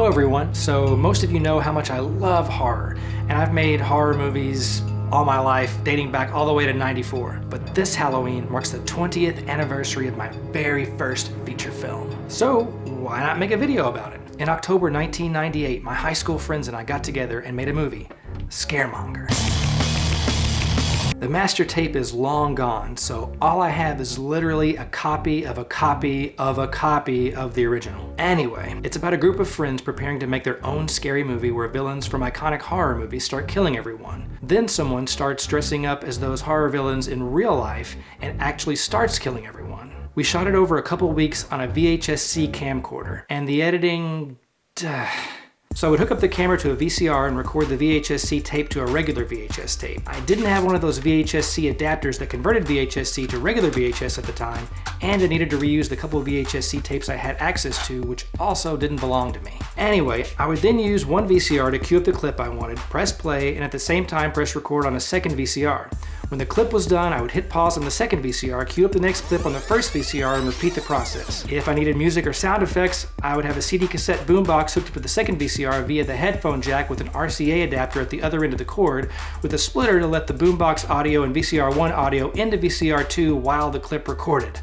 everyone. So most of you know how much I love horror, and I've made horror movies all my life, dating back all the way to '94. But this Halloween marks the 20th anniversary of my very first feature film. So why not make a video about it? In October 1998, my high school friends and I got together and made a movie, Scaremonger. The master tape is long gone, so all I have is literally a copy of a copy of a copy of the original. Anyway, it's about a group of friends preparing to make their own scary movie where villains from iconic horror movies start killing everyone. Then someone starts dressing up as those horror villains in real life and actually starts killing everyone. We shot it over a couple weeks on a VHS-C camcorder, and the editing... So I would hook up the camera to a VCR and record the VHS-C tape to a regular VHS tape. I didn't have one of those VHS-C adapters that converted VHS-C to regular VHS at the time, and I needed to reuse the couple of VHS-C tapes I had access to, which also didn't belong to me. Anyway, I would then use one VCR to cue up the clip I wanted, press play, and at the same time press record on a second VCR. When the clip was done, I would hit pause on the second VCR, cue up the next clip on the first VCR, and repeat the process. If I needed music or sound effects, I would have a CD cassette boombox hooked up to the second VCR via the headphone jack with an RCA adapter at the other end of the cord, with a splitter to let the boombox audio and VCR1 audio into VCR2 while the clip recorded.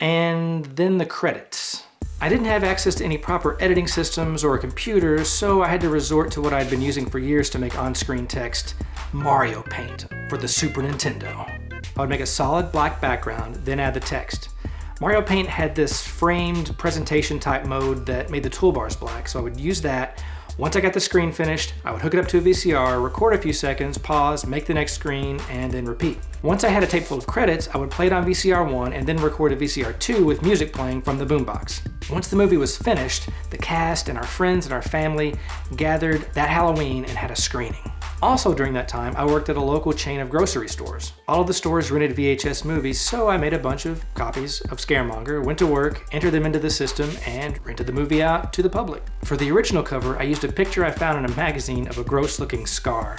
And then the credits. I didn't have access to any proper editing systems or a computer, so I had to resort to what I'd been using for years to make on-screen text, Mario Paint for the Super Nintendo. I would make a solid black background, then add the text. Mario Paint had this framed presentation type mode that made the toolbars black, so I would use that. Once I got the screen finished, I would hook it up to a VCR, record a few seconds, pause, make the next screen, and then repeat. Once I had a tape full of credits, I would play it on VCR1 and then record a VCR2 with music playing from the boombox. Once the movie was finished, the cast and our friends and our family gathered that Halloween and had a screening. Also during that time, I worked at a local chain of grocery stores. All of the stores rented VHS movies, so I made a bunch of copies of Scaremonger, went to work, entered them into the system, and rented the movie out to the public. For the original cover, I used a picture I found in a magazine of a gross-looking scar.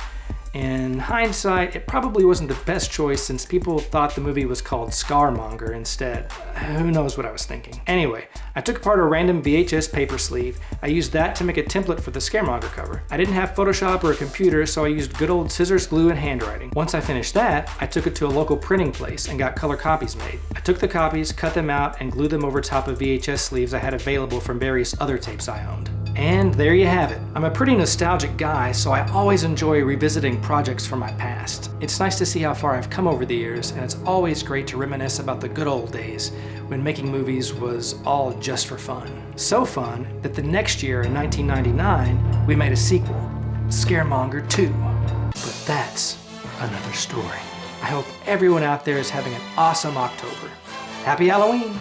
In hindsight, it probably wasn't the best choice since people thought the movie was called Scarmonger instead. Who knows what I was thinking. Anyway, I took apart a random VHS paper sleeve. I used that to make a template for the Scaremonger cover. I didn't have Photoshop or a computer, so I used good old scissors, glue, and handwriting. Once I finished that, I took it to a local printing place and got color copies made. I took the copies, cut them out, and glued them over top of VHS sleeves I had available from various other tapes I owned. And there you have it. I'm a pretty nostalgic guy, so I always enjoy revisiting projects from my past. It's nice to see how far I've come over the years, and it's always great to reminisce about the good old days when making movies was all just for fun. So fun that the next year in 1999, we made a sequel, Scaremonger 2. But that's another story. I hope everyone out there is having an awesome October. Happy Halloween!